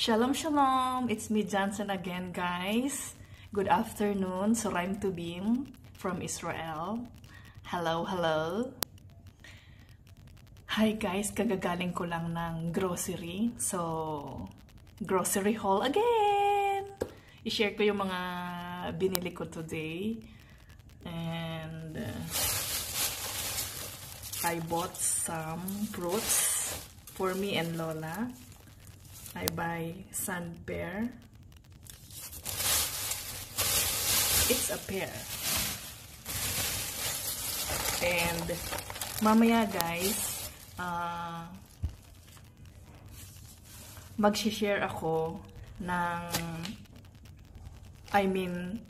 Shalom, shalom! It's me, Johnson, again, guys. Good afternoon, Soraim Tubim from Israel. Hello, hello. Hi, guys. Kagagaling ko lang ng grocery. So, grocery haul again! I-share ko yung mga binili ko today. And I bought some fruits for me and Lola. I buy sun pear. It's a pear. And mamaya, guys, mag-share ako ng,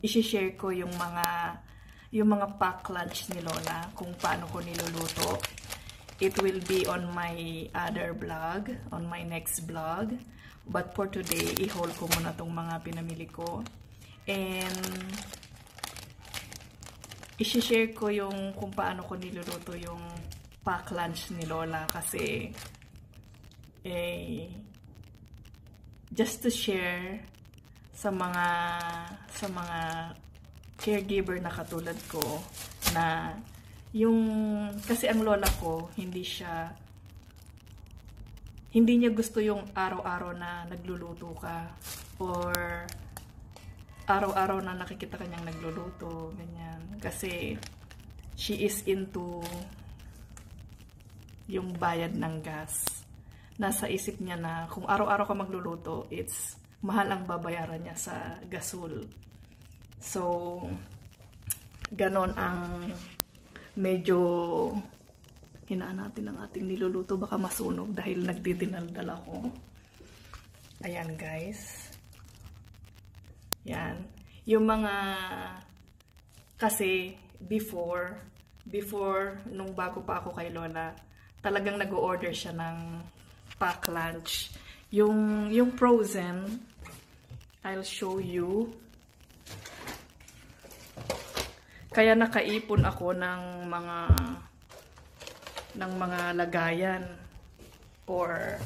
i-share ko yung mga pack lunch ni Lola, kung paano ko niluluto. It will be on my other vlog, on my next vlog. But for today, i-haul ko muna tong mga pinamili ko. And i-share ko yung kung paano ko niluluto yung pack lunch ni Lola. Kasi, just to share sa mga caregiver na katulad ko, na kasi ang lola ko, hindi niya gusto yung araw-araw na nagluluto ka, or araw-araw na nakikita kanyang nagluluto, ganyan. Kasi she is into yung bayad ng gas. Nasa isip niya na kung araw-araw ka magluluto, it's mahal ang babayaran niya sa gasol. So, ganon ang medyo hinaan natin ang ating niluluto, baka masunog dahil nagdidinaldal ako. Ayan, guys. Yan. Yung mga, kasi before nung bago pa ako kay Lola, talagang nag-o-order siya ng pack lunch. Yung frozen, I'll show you. Kaya nakaipon ako ng mga lagayan for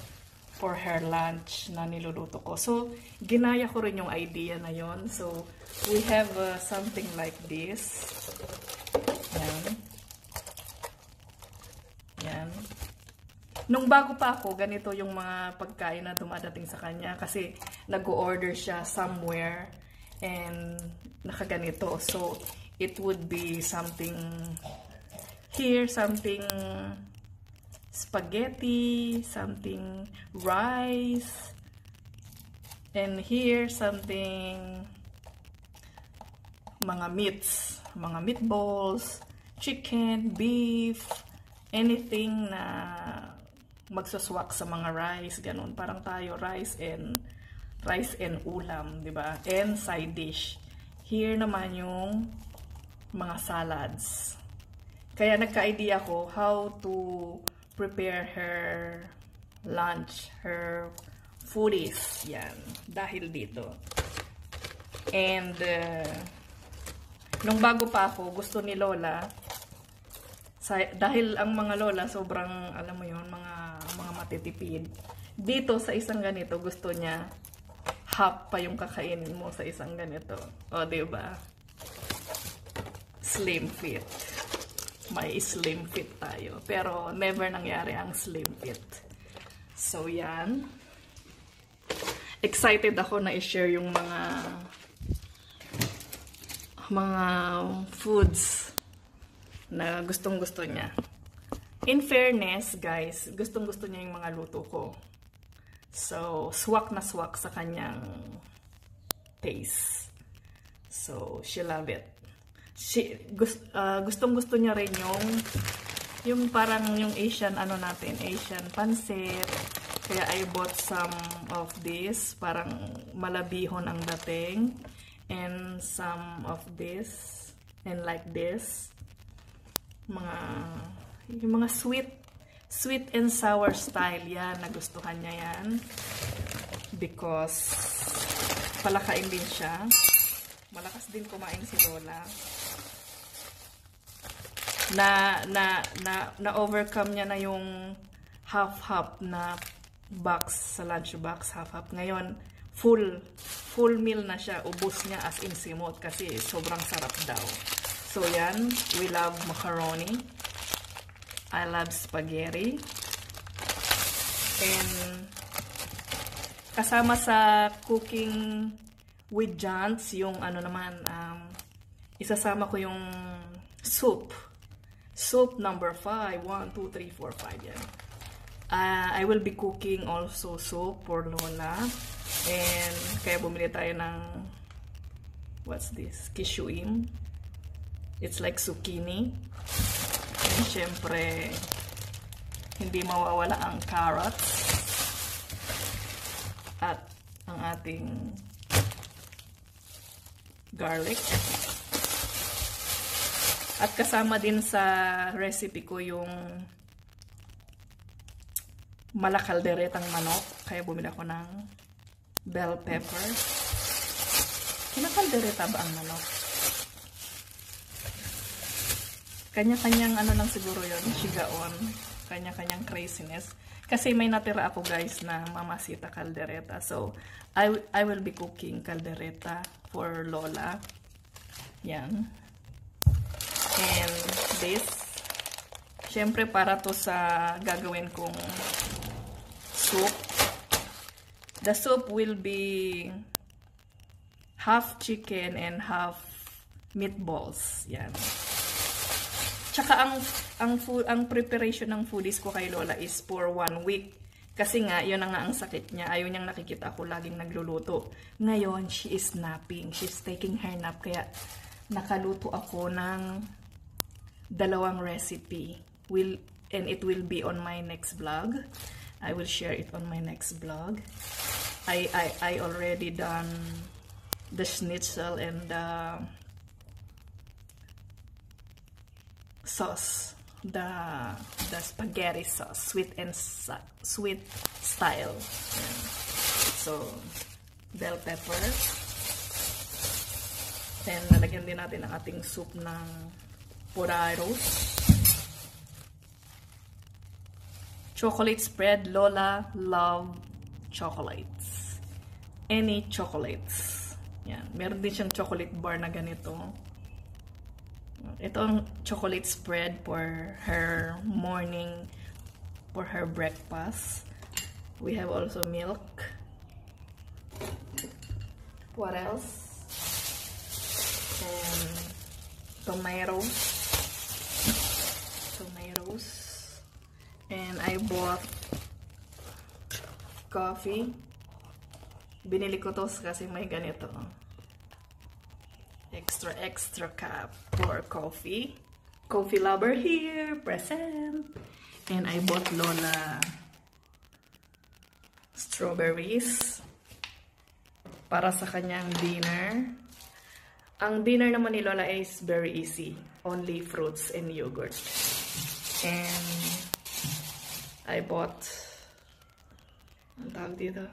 her lunch na niluluto ko. So, ginaya ko rin yung idea na yon. So, we have something like this. Yan. Yan. Nung bago pa ako, ganito yung mga pagkain na dumadating sa kanya. Kasi nag-o-order siya somewhere and nakaganito. So, it would be something here, something spaghetti, something rice, and here something mga meats, mga meatballs, chicken, beef, anything na magsaswak sa mga rice, ganun. Parang tayo rice and ulam, di ba? And side dish. Here naman yung mga salads. Kaya nagka-idea ko how to prepare her lunch, her foodies. Yan. Dahil dito. And nung bago pa ako, gusto ni Lola, dahil ang mga lola sobrang, alam mo yun, mga matitipid. Dito sa isang ganito, gusto niya half pa yung kakainin mo sa isang ganito. O, diba? Slim fit. May slim fit tayo. Pero never nangyari ang slim fit. So, yan. Excited ako na i-share yung mga foods na gustong-gusto niya. In fairness, guys, gustong-gusto niya yung mga luto ko. So, swak na swak sa kanyang taste. So, she love it. Gustong-gusto niya rin yung parang yung Asian, Asian pancit. Kaya I bought some of this. Parang malabihon ang dating. And some of this. And like this. Yung mga sweet and sour style. Yan, nagustuhan niya yan. Because palakain din siya. Malakas din kumain si Lola. Na overcome niya na yung half-half na box sa lunch box, half-half. Ngayon, full meal na siya. Ubus niya as in simot kasi sobrang sarap daw. So yan, we love macaroni. I love spaghetti. And kasama sa cooking with Johns, yung ano naman, isasama ko yung soup. Soup number 5. 1, 2, 3, 4, 5 yan. I will be cooking also soup for Lola. And kaya bumili tayo ng, what's this? Kishuim. It's like zucchini. And syempre, hindi mawawala ang carrots. At ang ating garlic. At kasama din sa recipe ko yung malakalderetang manok. Kaya bumili ako ng bell pepper. Kinakaldereta ba ang manok? Kanya-kanyang ano lang siguro yun, shigaon. Kanya-kanyang craziness. Kasi may natira ako guys na mamasita kaldereta. So, I will be cooking kaldereta for Lola. Yan. And this, syempre para to sa gagawin kong soup. The soup will be half chicken and half meatballs. Yan. Tsaka ang preparation ng foodies ko kay Lola is for 1 week. Kasi nga, yun na nga ang sakit niya. Ayaw niyang nakikita ako laging nagluluto. Ngayon, she is napping. She's taking her nap. Kaya nakaluto ako ng 2 recipe. And it will be on my next vlog. I will share it on my next vlog. I already done the schnitzel and the sauce, the spaghetti sauce, sweet style. And so bell pepper. Then lalagyan din natin ang ating soup ng potatoes. Chocolate spread. Lola love chocolates. Any chocolates. Yan. Meron din siyang chocolate bar na ganito. Ito ang chocolate spread for her morning, for her breakfast. We have also milk. What else? And tomatoes. And I bought coffee. Binili ko to kasi may ganito. Extra cup for coffee. Coffee lover here, present. And I bought Lola strawberries para sa kanyang dinner. Ang dinner naman ni Lola is very easy. Only fruits and yogurt. And I bought, ang tawag dito,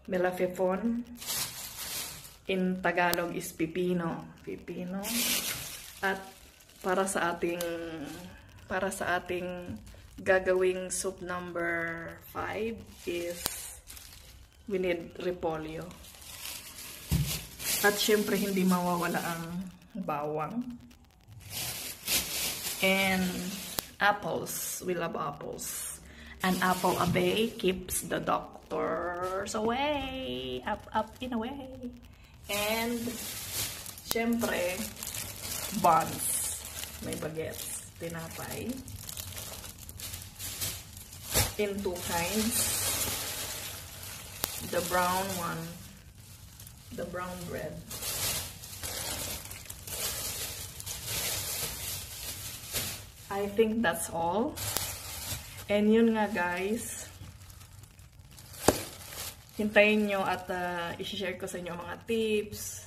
melafefon. In Tagalog is pipino. At para sa ating gagawing soup number 5 is we need repolyo. At syempre hindi mawawala ang bawang. And apples. We love apples. An apple a day keeps the doctors away. Up and away. And syempre buns. May bagets. Tinapay. In 2 kinds. The brown one. The brown bread. I think that's all. And yun nga guys. Hintayin nyo at i-share ko sa inyo mga tips.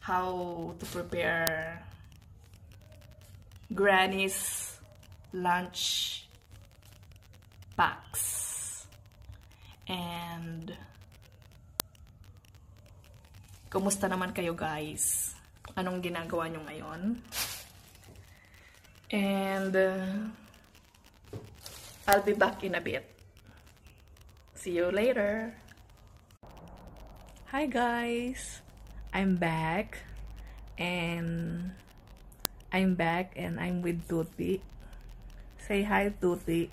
How to prepare Granny's lunch packs. And kumusta naman kayo guys? Anong ginagawa nyo ngayon? And I'll be back in a bit. See you later. Hi guys, I'm back and I'm with Tuti. Say hi, Tuti.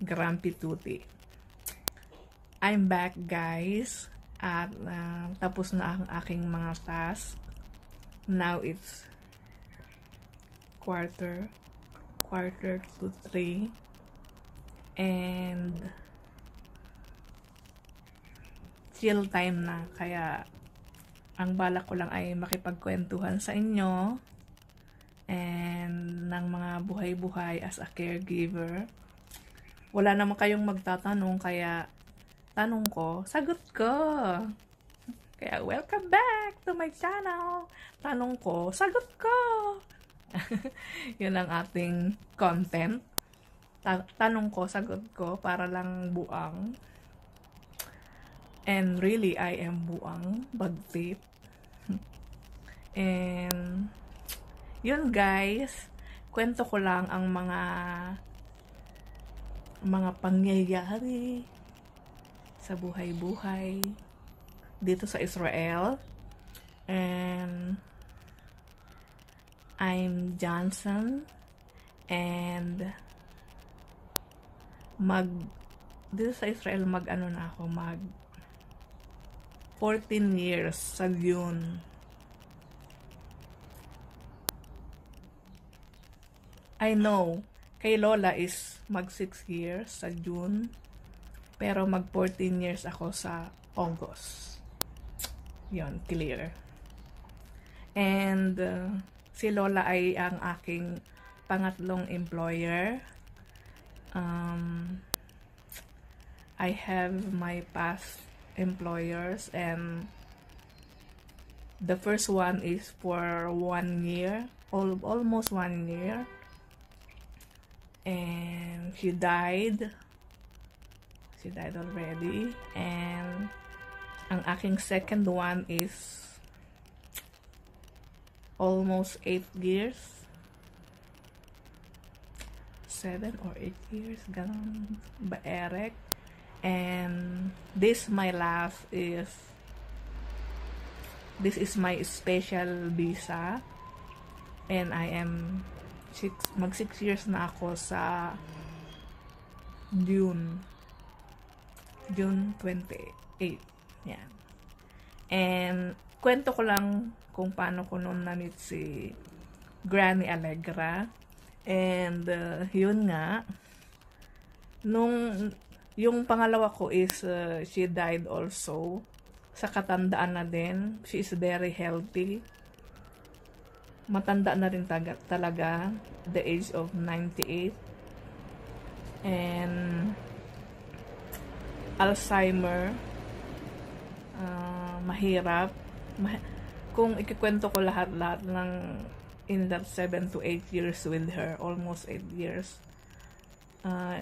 Grumpy Tuti. I'm back guys at tapos na ang aking mga task. Now it's quarter to 3 and chill time na, kaya ang balak ko lang ay makipagkwentuhan sa inyo and ng mga buhay-buhay as a caregiver. Wala naman kayong magtatanong, kaya tanong ko, sagot ko. Kaya welcome back to my channel. Tanong ko, sagot ko. Yun ang ating content. Tanong ko, sagot ko, para lang buang. And really, I am buang, bagtit. And yun guys, kwento ko lang ang mga pangyayari sa buhay-buhay dito sa Israel. And I'm Johnson and dito sa Israel mag 14 years sa June. I know kay Lola is mag 6 years sa June, pero mag 14 years ako sa August. Yon, clear. And si Lola ay ang aking pangatlong employer. I have my past employers and the first one is for 1 year, almost 1 year, and she died already. And ang aking second one is almost 8 years, 7 or 8 years, ganun ba, Eric. And this my last is, this is my special visa, and I am mag 6 years na ako sa June 28. Yan. And kwento ko lang kung paano ko noon na-meet si Granny Allegra. And yun nga, yung pangalawa ko is she died also sa katandaan na din. She is very healthy, matanda na rin talaga, the age of 98, and Alzheimer. Mahirap. Kung ikikwento ko lahat ng in that 7 to 8 years with her, almost 8 years,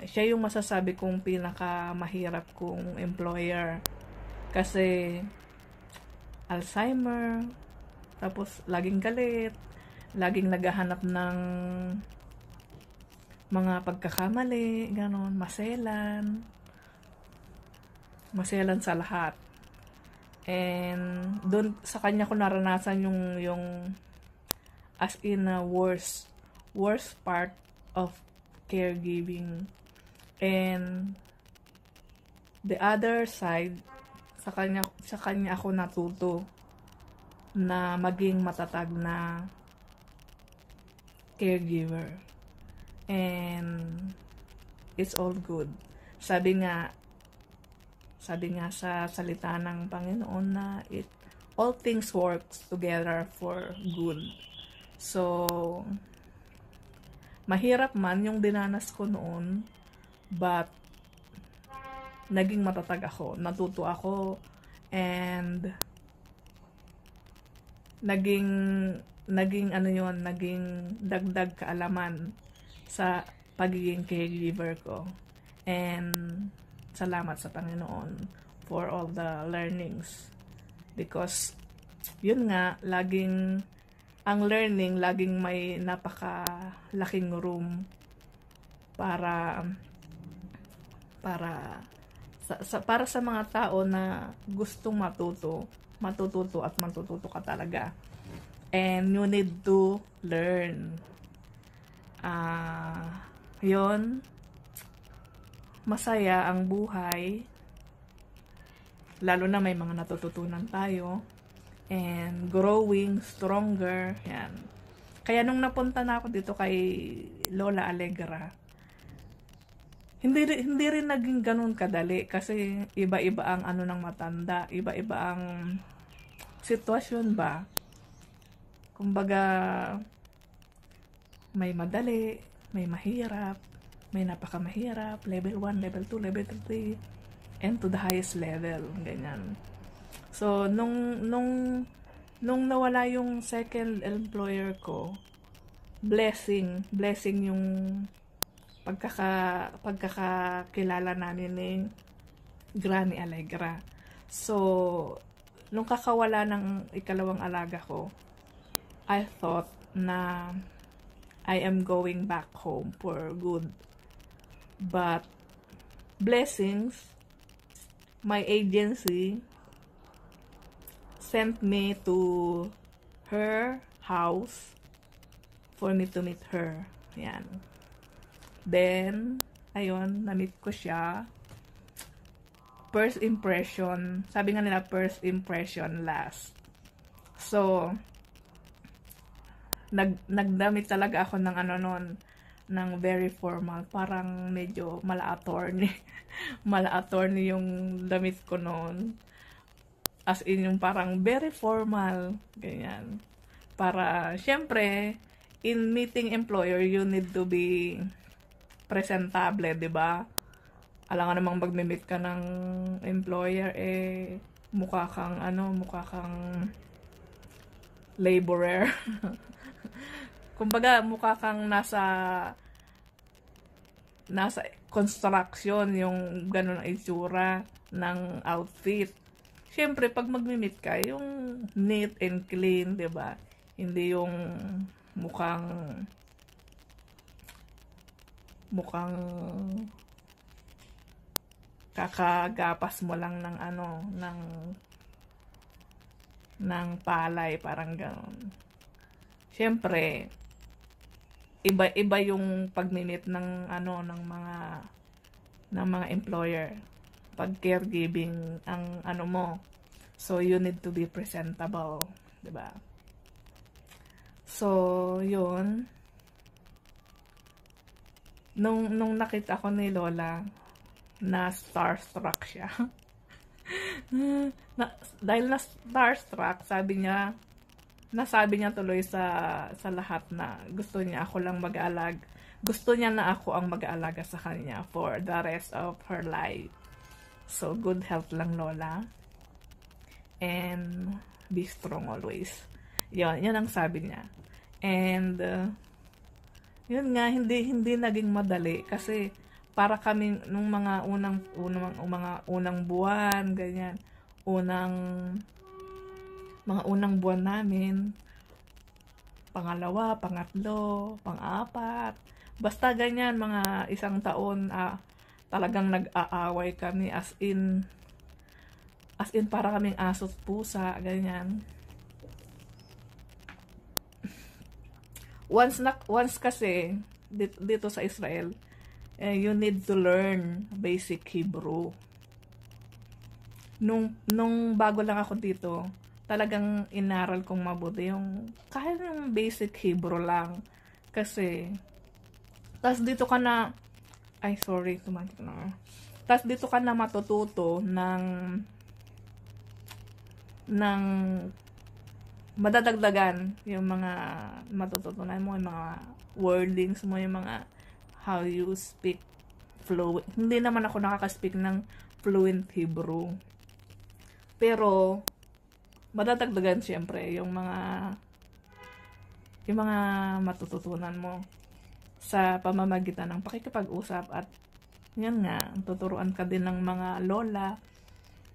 siya yung masasabi kong pinakamahirap kong employer. Kasi Alzheimer, tapos laging galit, laging naghahanap ng mga pagkakamali, ganon, maselan sa lahat. And doon sa kanya ko naranasan yung as in a worst part of caregiving. And the other side, sa kanya ako natuto na maging matatag na caregiver. And it's all good. Sabi nga sa salita ng Panginoon na all things works together for good. So mahirap man yung dinanas ko noon, but naging matatag ako, natuto ako, and naging dagdag kaalaman sa pagiging caregiver ko. And salamat sa Panginoon for all the learnings, because yun nga, laging ang learning laging may napakalaking room para para sa mga tao na gustong matututo at matututo ka talaga. And you need to learn. Yun, masaya ang buhay, lalo na may mga natututunan tayo, and growing stronger. Yan. Kaya nung napunta na ako dito kay Lola Allegra, hindi rin naging ganun kadali kasi iba-iba ang ano ng matanda, iba-iba ang sitwasyon ba. Kumbaga, may madali, may mahirap, may napakamahirap, level 1, level 2, level 3, and to the highest level, ganyan. So, nung nawala yung second employer ko, blessing yung pagkakakilala namin ni Granny Allegra. So, nung kakawala ng ikalawang alaga ko, I thought na I am going back home for good. But, blessings, my agency sent me to her house for me to meet her. Yan. Then, ayun, na-meet ko siya. First impression, sabi nga nila, first impression last. So, nagdamit talaga ako ng ano nun, ng very formal. Parang medyo mala-attorney. Mala-attorney yung damit ko noon. As in yung parang very formal. Ganyan. Para, syempre, in meeting employer, you need to be presentable, di ba? Alam nga namang mag-meet ka ng employer, mukha kang laborer. Kumbaga, mukha kang nasa construction, yung ganun ang itsura ng outfit. Siyempre, pag mag-meet ka, yung neat and clean, di ba? Hindi yung mukhang kakagapas mo lang ng ng palay, parang gano'n. Siyempre, iba yung pag-meet ng mga employer. Pag caregiving ang mo. So, you need to be presentable, 'di ba? So, yun. Nung nakita ko ni Lola, na starstruck siya. Dahil na starstruck, nasabi niya tuloy sa lahat na gusto niya na ako ang mag-aalaga sa kanya for the rest of her life. So, good health lang, Lola. And be strong always. Yun ang sabi niya. And yun nga, hindi naging madali kasi para kami nung mga unang buwan, ganyan, mga unang buwan namin, pangalawa, pangatlo, pang-apat, basta ganyan, mga isang taon, talagang nag-aaway kami, as in para kaming aso't pusa, ganyan. Once kasi dito sa Israel, you need to learn basic Hebrew. Nung bago lang ako dito, talagang inaral kong mabuti yung kahit yung basic Hebrew lang. Kasi tas dito ka na tas dito ka na matututo ng madadagdagan yung mga matututunan mo, yung mga wordings mo, yung mga how you speak fluent. Hindi naman ako nakaka-speak ng fluent Hebrew. Pero madadagdagan siyempre yung mga matututunan mo sa pamamagitan ng pakikipag-usap, at yan nga, tuturuan ka din ng mga lola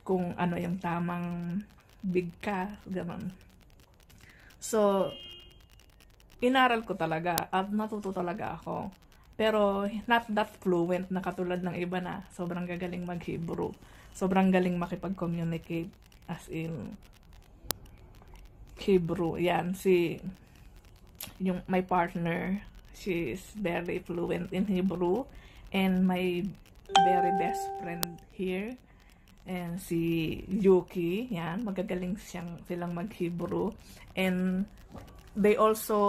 kung ano yung tamang bigkas, gano'n. So, inaral ko talaga at natuto talaga ako. Pero not that fluent na katulad ng iba na sobrang gagaling mag-Hebrew. Sobrang galing makipag-communicate as in Hebrew. Yan, yung my partner, she is very fluent in Hebrew. And my very best friend here, and si Yuki, yan, magagaling silang mag-Hebrew. And they also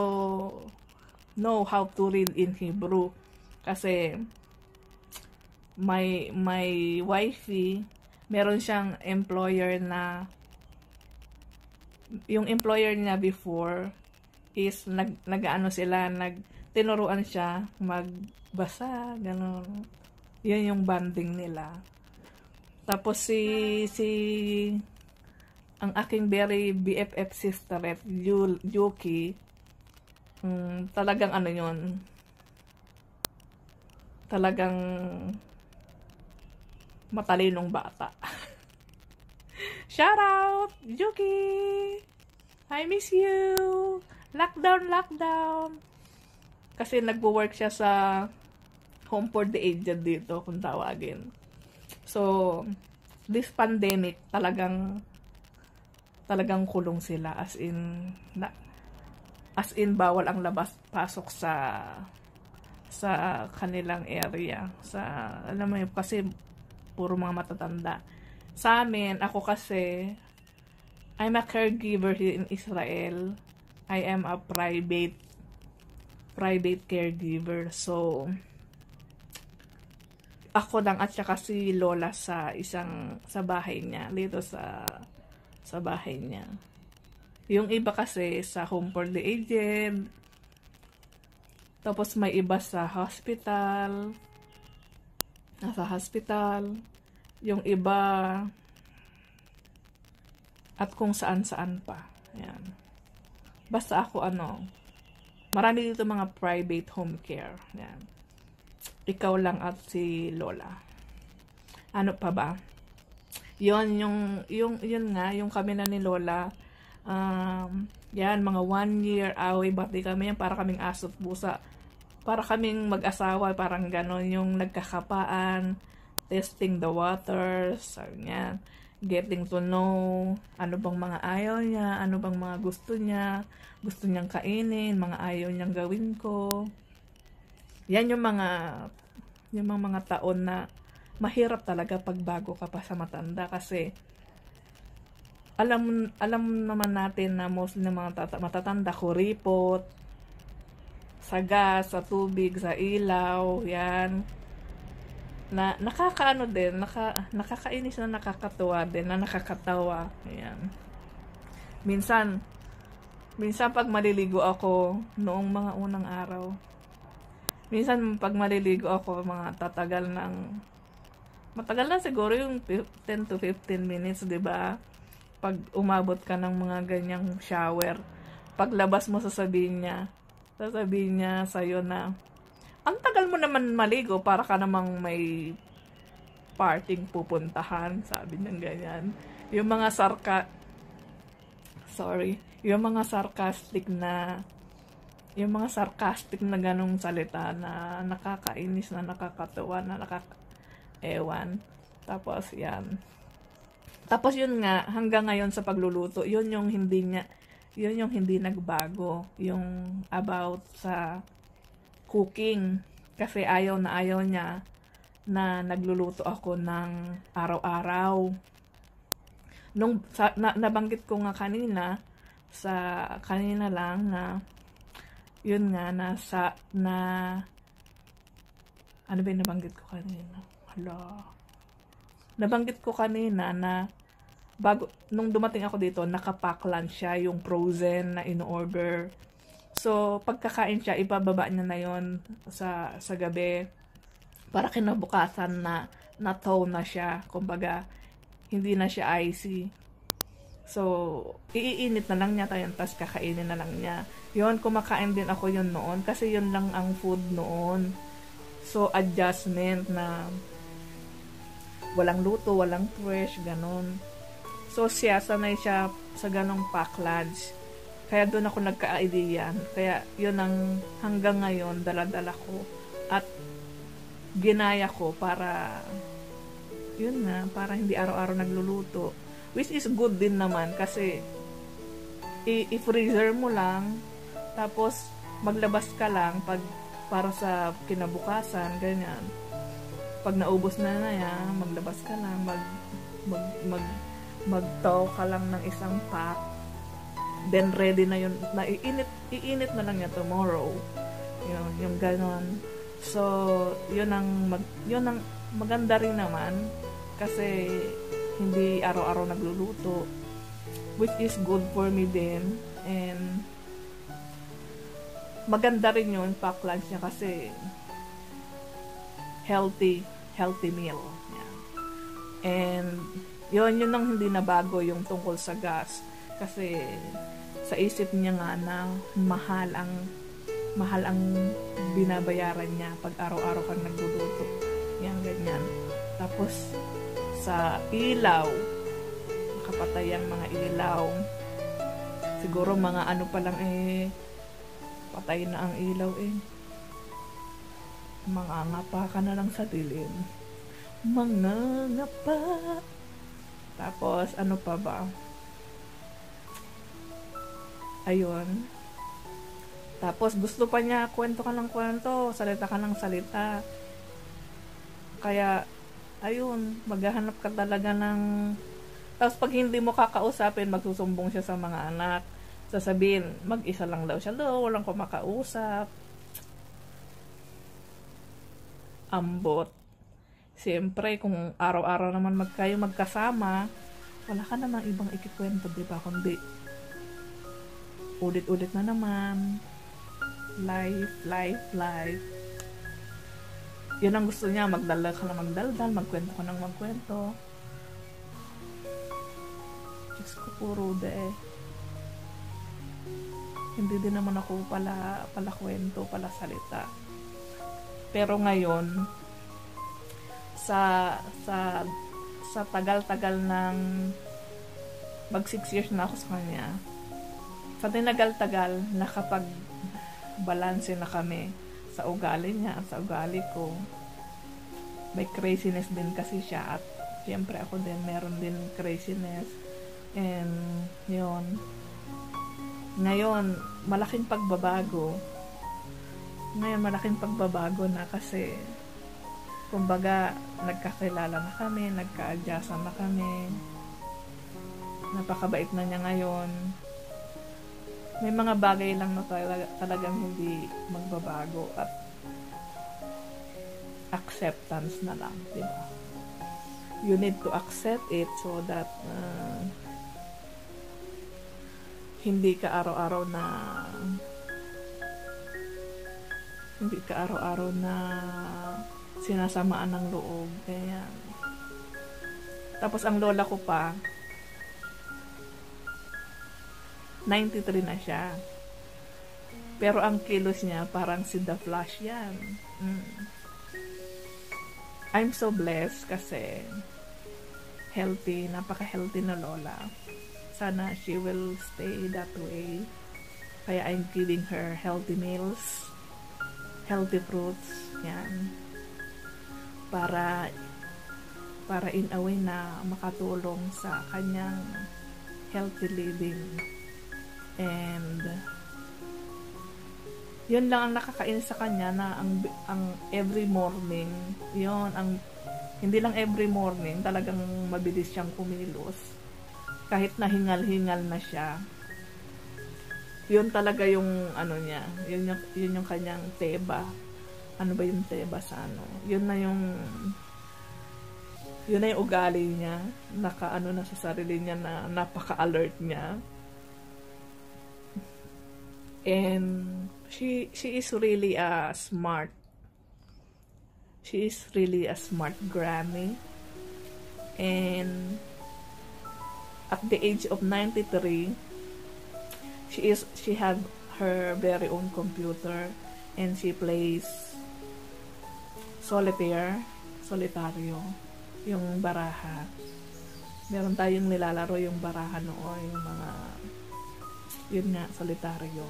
know how to read in Hebrew. Kasi my wifey, meron siyang employer na yung employer niya before is tinuruan siya magbasa, gano'n. Yan yung bonding nila. Tapos ang aking very BFF sister, Yuki, talagang ano yun, talagang matalinong bata. Shout out, Yuki! I miss you! Lockdown! Kasi nagwo-work siya sa home for the aged dito, kung tawagin. So, this pandemic, talagang kulong sila. As in bawal ang labas-pasok sa kanilang area. Alam mo yun, kasi puro mga matatanda. Sa amin, ako kasi, I'm a caregiver here in Israel. I am a private caregiver. So, ako lang at saka si Lola sa bahay niya, dito sa bahay niya. Yung iba kasi sa home for the aged. Tapos may iba sa hospital. Nasa hospital. Yung iba at kung saan-saan pa. Ayan. Basta ako marami dito mga private home care. Ayan. Ikaw lang at si Lola. Ano pa ba? Yun nga, yung kami na ni Lola, yan, mga 1 year away, bati kami yan, para kaming aso't pusa. Para kaming mag-asawa, parang ganon, yung nagkakapaan, testing the waters, yan, getting to know, ano bang mga ayaw niya, ano bang mga gusto niyang kainin, mga ayaw niyang gawin ko. Yan yung mga taon na mahirap talaga pag bago ka pa sa matanda, kasi alam naman natin na mostly ng mga matatanda, kuripot, sa gas, sa tubig, sa ilaw, yan. Na nakakaano din, nakakainis na nakakatuwa din, na nakakatawa. Yan. Minsan pag maliligo ako, noong mga unang araw, matagal na siguro yung 10 to 15 minutes, 'di ba? Pag umabot ka ng mga ganyang shower, paglabas mo sasabihin niya sa'yo na, ang tagal mo naman maligo, para ka namang may parting pupuntahan, sabi niya ganyan. Yung mga sarcastic na ganong salita na nakakainis, na nakakatawa, na ewan. Tapos yan. Tapos yun nga, hanggang ngayon sa pagluluto, yun yung hindi nagbago. Yung about sa cooking. Kasi ayaw niya na nagluluto ako ng araw-araw. Nabanggit ko nga kanina lang na yun nga, ano ba yung nabanggit ko kanina? Nabanggit ko kanina na nung dumating ako dito, nakapack lunch siya, yung frozen na in-order. So, pagkakain siya, ibababa niya na yon sa gabi, para kinabukasan na thaw na siya. Kumbaga, hindi na siya icy. So, iinit na lang niya tayo, tapos kakainin na lang niya. Yun, kumakain din ako yun noon, kasi yun lang ang food noon. So, adjustment na walang luto, walang fresh, ganon. So, sanay siya sa ganong pack lunch. Kaya doon ako nagka-idea. Kaya yun ang hanggang ngayon dala-dala ko at ginaya ko para yun nga, para hindi araw-araw nagluluto. Which is good din naman kasi i-freezer mo lang tapos maglabas ka lang pag para sa kinabukasan, ganyan. Pag naubos na yan, maglabas ka lang, magtaw ka lang ng isang pack, then ready na yun, na iinit na lang yan tomorrow. Yung ganon. So, yun ang maganda rin naman kasi hindi araw-araw nagluluto, which is good for me din, and maganda rin yun pack lunch niya kasi healthy meal. Yan. And yun ang hindi na bago yung tungkol sa gas kasi sa isip niya nga na mahal ang binabayaran niya pag araw-araw kang nagluluto. Yan, ganyan. Tapos sa ilaw, nakapatay ang mga ilaw. Siguro mga ano pa lang patay na ang ilaw Mga ngapa ka na lang sa dilim. Mga ngapa. Tapos ano pa ba? Ayun. Tapos gusto pa niya kwento ka ng kwento, salita ka ng salita. Kaya ayun, maghahanap ka talaga ng... Tapos pag hindi mo kakausapin, magsusumbong siya sa mga anak. Sasabihin, mag-isa lang daw siya daw, walang kumakausap. Ambot. Siyempre, kung araw-araw naman kayo magkasama, wala ka namang ibang ikikwento, diba? Kundi ulit-ulit na naman. Life. Yun ang gusto niya, magdaldal ka na magdaldal, magkwento ka ng magkwento. Diyos ko, puro hindi din naman ako pala kwento, pala salita. Pero ngayon, sa tagal-tagal ng mag 6 years na ako sa kanya, sa tinagal-tagal, nakapag-balanse na kami sa ugali niya, sa ugali ko. May craziness din kasi siya at siyempre ako din, meron din craziness. And yun, ngayon malaking pagbabago na kasi kumbaga nagkakilala na kami, nagka-adjustan na kami, napakabait na niya ngayon. May mga bagay lang na talagang hindi magbabago at acceptance na lang, diba? You need to accept it so that hindi ka araw-araw na sinasamaan ng loob. Kaya tapos ang lola ko pa 93 na siya. Pero ang kilos niya parang si The Flash yan. I'm so blessed kasi healthy, napaka-healthy na lola. Sana she will stay that way. Kaya I'm giving her healthy meals, healthy fruits, yan. Para in a way na makatulong sa kanyang healthy living. And yun lang ang nakakainis sa kanya na ang every morning, yun ang hindi lang every morning, talagang mabilis siyang kumilos. Kahit na hingal-hingal na siya. Yun talaga yung ano niya, yun yung kanyang teba. Ano ba yung teba sa ano? Yun na yung ugali niya, nakaano na sa sarili niya na napaka-alert niya. And she is really a smart. She is really a smart granny. And at the age of 93, she had her very own computer and she plays solitario, yung baraha. Meron tayong nilalaro yung baraha noon, yung mga Yun nga, solitaryo.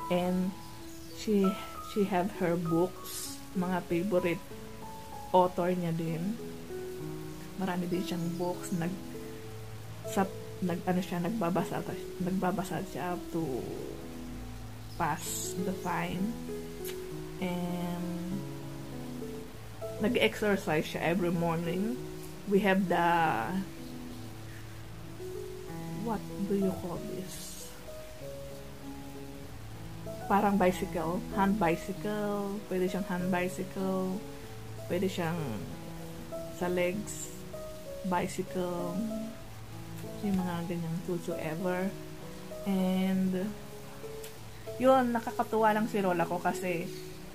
And she have her books, mga favorite author niya din. Marami din siyang books. Nagbabasa siya to pass the time. And nag-exercise siya every morning. We have the, what do you call this? Parang bicycle, hand bicycle. Pwede siyang hand bicycle. Pwede siyang sa legs bicycle. Yung mga ganyang whatsoever. And yun, nakakatuwa lang si Lola ko kasi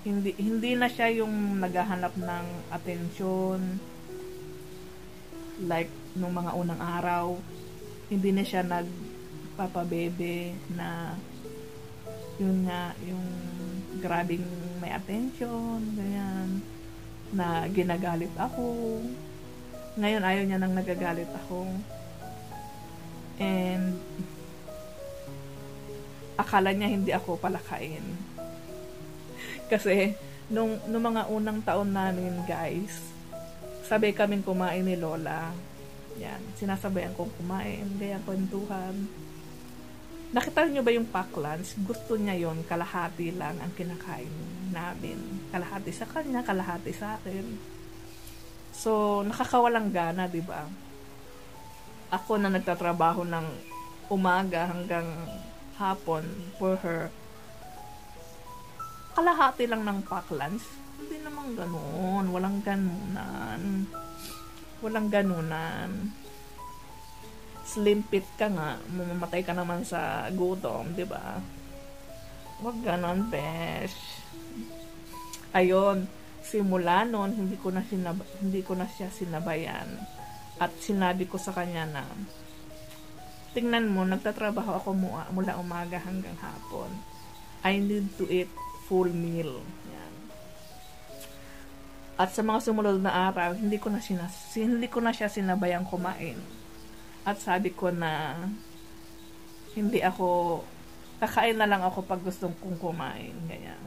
hindi na siya yung naghahanap ng atensyon like nung mga unang araw. Hindi na siya nagpapabebe na yun nga, yung grabing may attention, ganyan, na ginagalit ako. Ngayon ayaw niya nang nagagalit ako. And akala niya hindi ako palakain. Kasi nung mga unang taon namin, guys, sabay kaming kumain ni Lola. Yan, sinasabayan kong kumain, kaya kwentuhan. Nakita niyo ba yung pack lunch? Gusto niya yon, kalahati lang ang kinakain namin. Kalahati sa kanya, kalahati sa akin. So, nakakawalang gana, di ba? Ako na nagtatrabaho ng umaga hanggang hapon for her. Kalahati lang ng pack lunch. Hindi naman ganoon. Walang ganunan. Walang ganunan. Slim fit ka nga. Mamamatay ka naman sa gutom, di ba? Wag ganon, besh. Ayun. Simula nun, hindi ko na siya sinabayan. At sinabi ko sa kanya na, tingnan mo, nagtatrabaho ako mula umaga hanggang hapon. I need to eat full meal. Yan. At sa mga sumunod na araw, hindi ko na siya sinabayang kumain. At sabi ko na kakain na lang ako pag gustong kong kumain. Ganyan.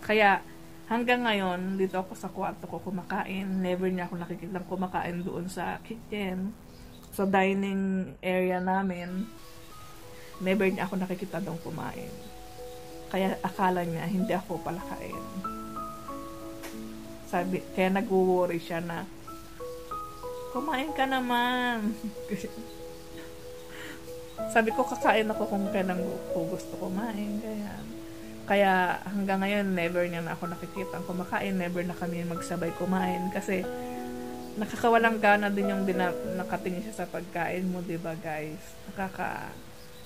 Kaya hanggang ngayon, dito ako sa kwarto ko kumakain. Never niya ako nakikitang kumakain doon sa kitchen. Sa dining area namin, never niya ako nakikita doon kumain. Kaya akala niya, hindi ako palakain. Kaya nag-worry siya na, kumain ka naman. Sabi ko, kakain ako kung kailan ko gusto kumain. Kaya hanggang ngayon, never niya na ako nakikita kumakain. Never na kami magsabay kumain. Kasi nakakawalang gana din yung nakatingin siya sa pagkain mo, diba guys?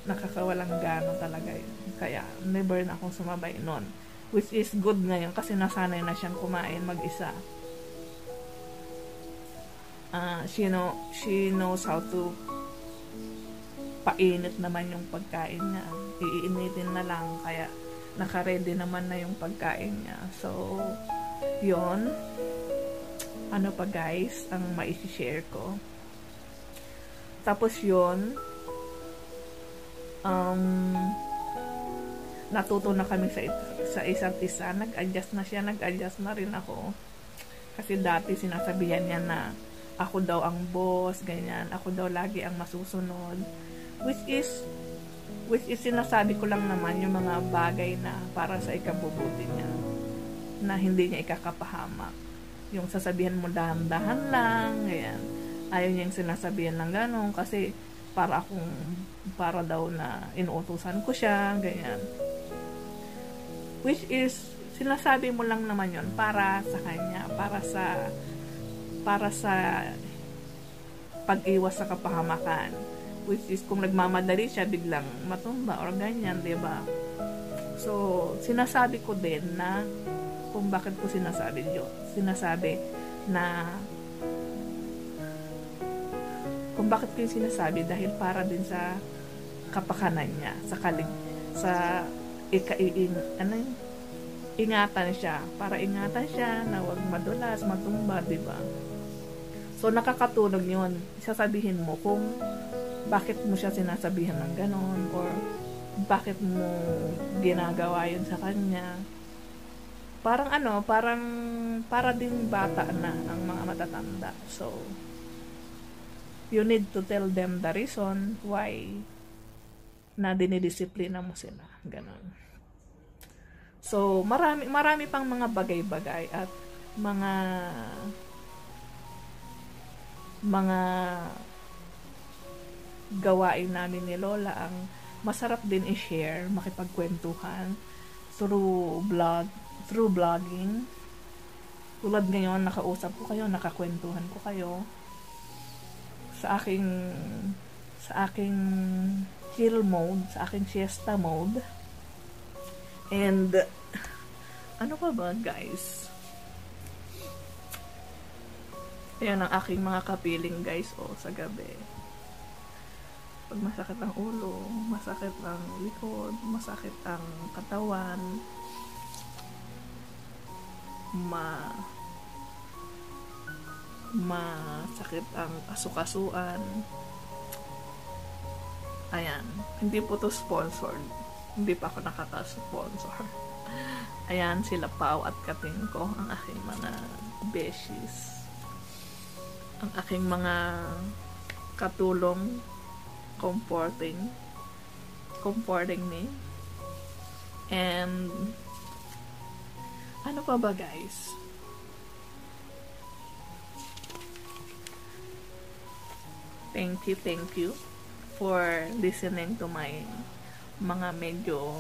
Nakakawalang gana talaga yun. Kaya never na akong sumabay nun. Which is good ngayon kasi nasanay na siyang kumain mag-isa. She knows how to painit naman yung pagkain niya. Iinitin na lang. Kaya naka-ready naman na yung pagkain niya. So, yun. Ano pa guys, ang mai-share ko. Tapos yun, natuto na kami sa isa't isa. Nag-adjust na siya, nag-adjust na rin ako. Kasi dati sinasabihan niya na ako daw ang boss, ganyan. Ako daw lagi ang masusunod. Which is sinasabi ko lang naman yung mga bagay na para sa ikabubuti niya. Na hindi niya ikakapahamak. Yung sasabihan mo dahan-dahan lang, ganyan. Ayaw niya yung sinasabihan ng gano'n kasi para daw na inuutusan ko siya, ganyan. Which is, sinasabi mo lang naman yon para sa kanya, para sa pag-iwas sa kapahamakan. Which is, kung nagmamadali siya, biglang matumba or ganyan, diba? So, sinasabi ko din na kung bakit ko sinasabi na kung bakit ko yung sinasabi dahil para din sa kapakanan niya, sa ingatan siya, para ingatan siya na huwag madulas, matumba, diba? So, nakakatulong yun. Sasabihin mo kung bakit mo siya sinasabihan ng ganon or bakit mo ginagawa yun sa kanya? Parang para din bata na ang mga matatanda. So, you need to tell them the reason why na dinidisiplina mo sila. Ganon. So, marami pang mga bagay-bagay at mga gawain namin ni Lola ang masarap din i-share, makipagkwentuhan through vlogging. Tulad ngayon, nakausap ko kayo, nakakwentuhan ko kayo sa aking chill mode, sa aking siesta mode. And ano pa ba, guys? Ayan ang aking mga kapiling, guys, sa gabi. Pag masakit ang ulo, masakit ang likod, masakit ang katawan, masakit ang asukasuan. Ayan, hindi po to sponsored. Hindi pa ako nakaka-sponsor. Ayan, sila Pao at Kating ko, ang aking mga beshies. Ang aking mga katulong, comforting me. And ano pa ba, guys? Thank you for listening to my mga medyo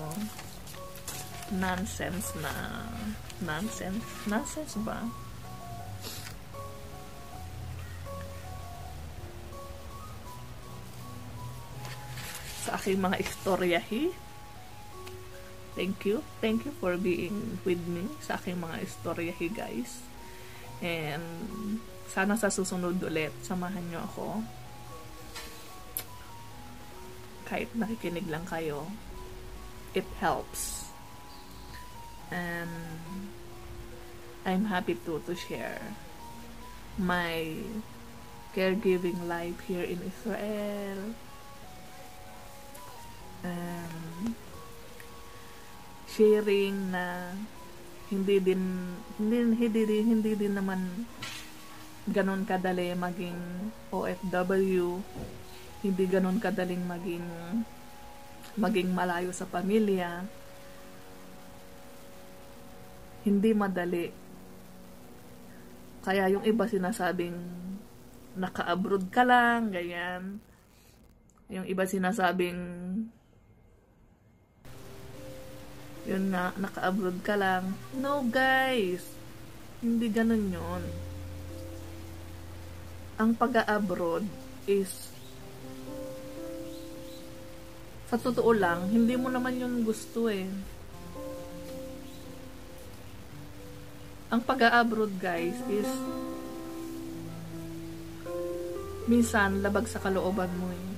nonsense ba? Sa aking mga istoryahi. Thank you for being with me sa aking mga istoryahi, guys. And sana sa susunod ulit, samahan nyo ako. Kahit nakikinig lang kayo, it helps. And I'm happy to share my caregiving life here in Israel. And sharing na hindi din naman ganon kadali maging OFW, hindi ganon kadaling maging malayo sa pamilya, hindi madali. Kaya yung iba sinasabing naka-abroad ka lang, ganyan. Yung iba sinasabing yun nga, naka-abroad ka lang. No, guys. Hindi ganun yun. Ang pag-a-abroad is, sa totoo lang, hindi mo naman yun gusto eh. Ang pag-a-abroad, guys, is minsan labag sa kalooban mo eh.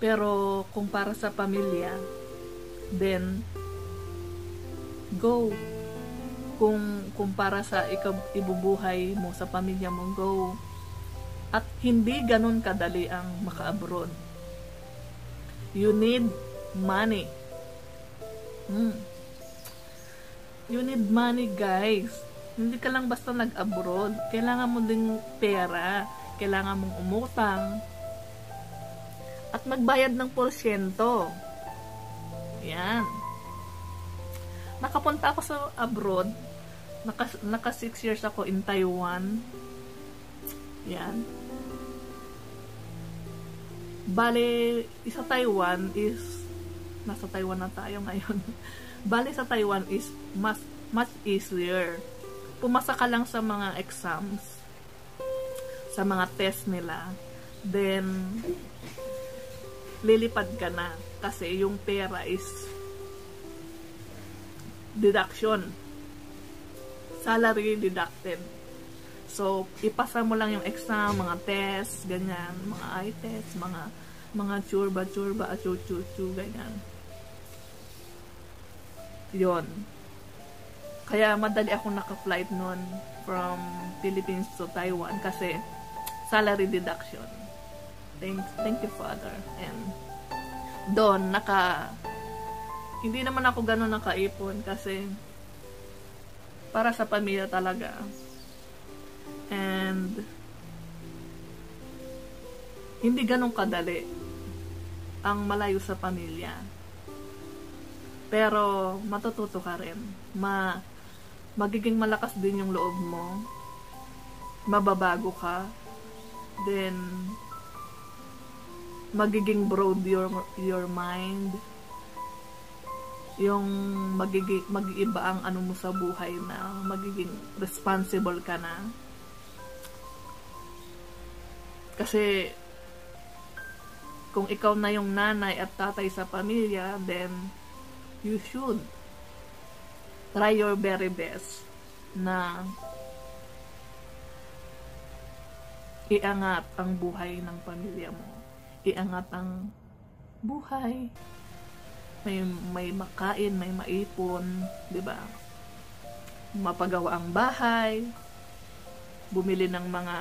Pero kung para sa pamilya, then go. Kung para sa ibubuhay mo sa pamilya mo, go. At hindi ganun kadali ang maka-abroad. You need money. You need money, guys. Hindi ka lang basta nag-abroad. Kailangan mo ding pera. Kailangan mong umutang. At magbayad ng porsyento. Yan. Nakapunta ako sa abroad. Naka 6 years ako in Taiwan. Yan. Bale, sa Taiwan is, nasa Taiwan na tayo ngayon. Bale, sa Taiwan is much easier. Pumasa ka lang sa mga exams, sa mga test nila. Then, lilipad ka na. Kasi yung pera is deduction. Salary deducted. So, ipasa mo lang yung exam, mga test, ganyan, mga eye test, mga churba, chu, ganyan. Yon. Kaya madali ako naka-flight nun from Philippines to Taiwan kasi salary deduction. Thank you, Father. And doon, hindi naman ako ganun nakaipon kasi para sa pamilya talaga. And hindi ganun kadali ang malayo sa pamilya. Pero matututo ka rin. Magiging malakas din yung loob mo. Mababago ka. Then magiging broad your mind. Yung mag-iiba ang ano mo sa buhay na magiging responsible ka na. Kasi kung ikaw na yung nanay at tatay sa pamilya, then you should try your very best na iangat ang buhay ng pamilya mo. Iangat ang buhay. May makain, may maipon, 'di ba? Mapagawa ang bahay, bumili ng mga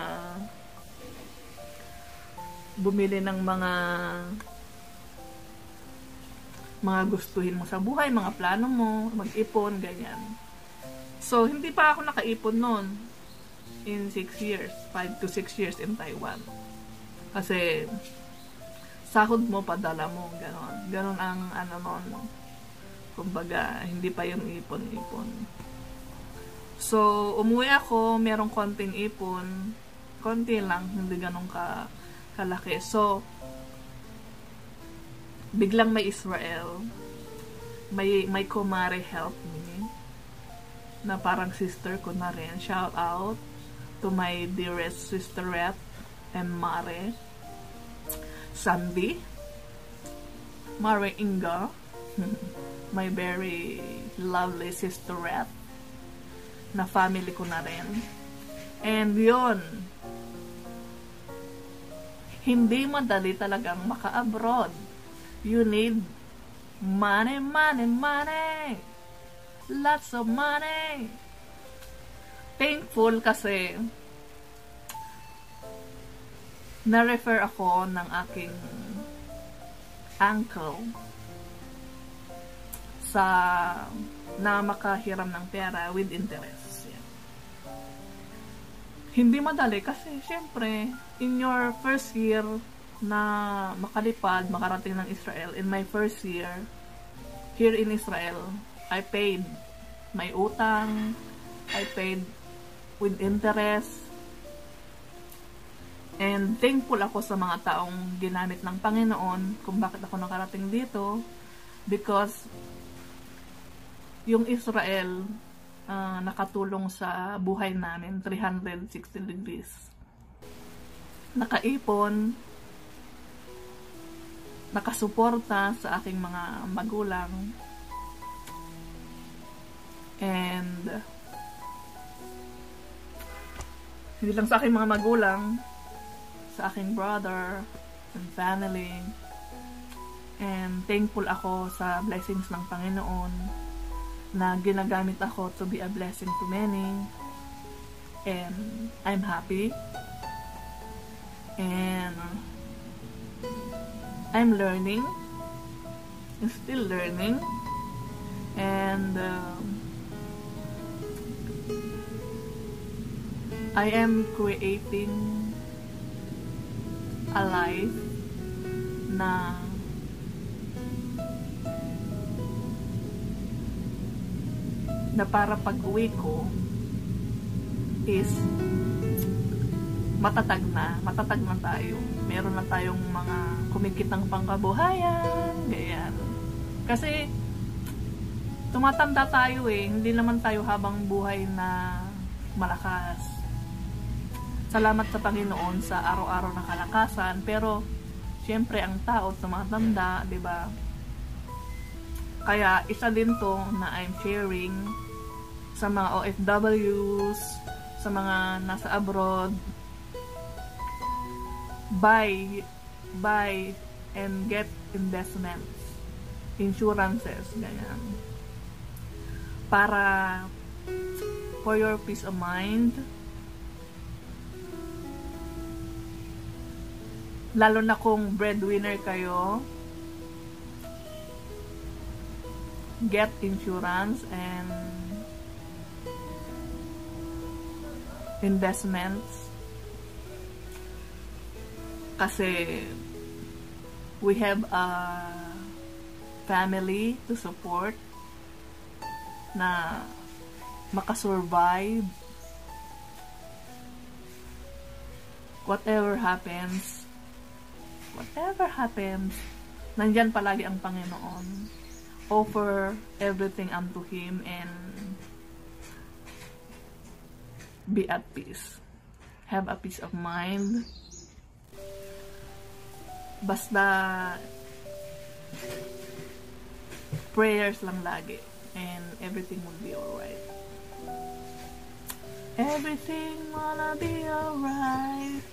gustuhin mo sa buhay, mga plano mo, mag-ipon, ganyan. So, hindi pa ako nakaipon noon in 6 years, 5 to 6 years in Taiwan. Kasi sahod mo, padala mo, gano'n. Gano'n ang ano noon. Kumbaga, hindi pa yung ipon-ipon. So, umuwi ako, merong konting ipon. Konti lang, hindi gano'n kalaki. So, biglang may Israel. May kumare help me. Na parang sister ko na rin. Shout out to my dearest sisterette and Mare. Sandy, Mare Inga, my very lovely sisterette, na family ko na rin. And yun, hindi madali talagang maka-abroad. You need money, money, money. Lots of money. Thankful kasi na-refer ako ng aking uncle na makahiram ng pera with interest. Yeah. Hindi madali kasi syempre in your first year na makarating ng Israel, in my first year here in Israel, I paid my utang, I paid with interest. And thankful ako sa mga taong ginamit ng Panginoon kung bakit ako nakarating dito. Because yung Israel nakatulong sa buhay namin 360 degrees. Nakaipon, nakasuporta sa aking mga magulang. And hindi lang sa aking mga magulang, sa aking brother and family. And thankful ako sa blessings ng Panginoon na ginagamit ako to be a blessing to many. And I'm happy. And I'm learning. I'm still learning. And I am creating a life na para pag-uwi ko is matatag na tayo. Meron na tayong mga kumikitang pangkabuhayan, ganyan. Kasi tumatanda tayo hindi naman tayo habang buhay na malakas. Salamat sa Panginoon sa araw-araw na kalakasan, pero syempre ang tao tumatanda, 'di ba? Kaya isa din 'to na I'm sharing sa mga OFWs, sa mga nasa abroad. Buy and get investments, insurances, ganyan. Para for your peace of mind. Lalo na kung breadwinner kayo, get insurance and investments, kasi we have a family to support na makasurvive whatever happens, nandyan palagi ang Panginoon. Offer everything unto Him and be at peace. Have a peace of mind. Basta prayers lang lagi and everything will be alright. Everything wanna be alright.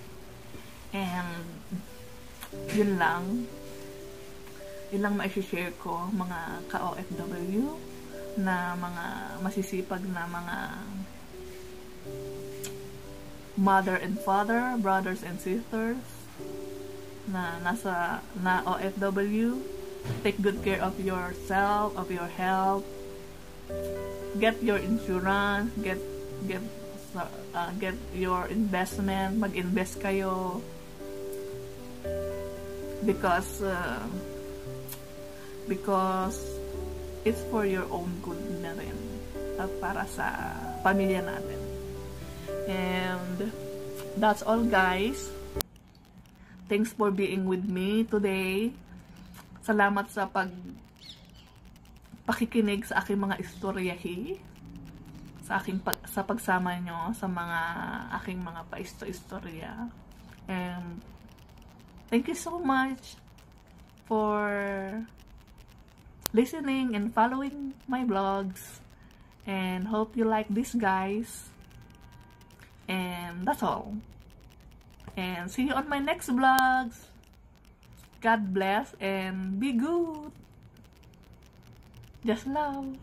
And yun lang ma-share ko, mga ka-OFW na mga masisipag na mga mother and father, brothers and sisters na OFW. Take good care of yourself, of your health. Get your insurance, get your investment, mag-invest kayo because it's for your own good na rin at para sa pamilya natin. And that's all, guys. Thanks for being with me today. Salamat sa pakikinig sa aking mga istoryahi, sa pagsama nyo sa mga aking mga paistorya. And thank you so much for listening and following my vlogs, and hope you like this, guys. And that's all. And see you on my next vlogs. God bless and be good. Just love.